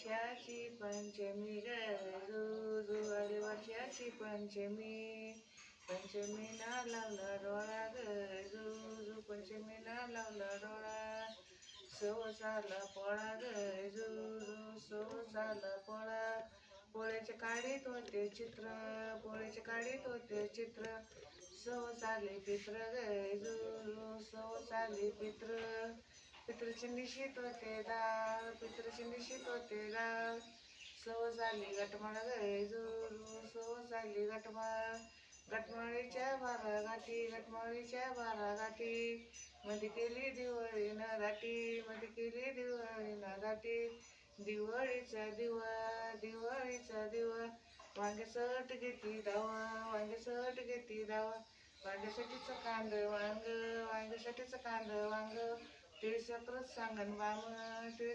वर्षाची पंचमी ग जुजू आली वर्षाची पंचमी. पंचमीना लावला डोळा ग जुजू पंचमीना लावला डोळा. सवसाला पोळा ग जुजू सवसाला पोळा. पोळ्याचे काढीत होते चित्र पोळ्याचे काढीत होते चित्र. सवसाले पित्र ग जुजू सवसाले पित्र. पितृची निशीत होते डाळ पितृची निशीत होते डाळ. सवस आली गटमाळ ग जुजू सवस आली गटमाळ. गटमाळीच्या 12 गाठी गटमाळीच्या 12 गाठी. मध्ये केली दिवाळी न दाटी मध्ये केली दिवाळी न दाटी. दिवाळीचा दिवा दिवाळीचा दिवा. वांग्यासट घेतली दावा वांग्यासट घेतली दावा. वांग्यासाठीचं कांद वांग वांग्यासाठीचं कांद वांग. तिळसक्रच सांगन बाम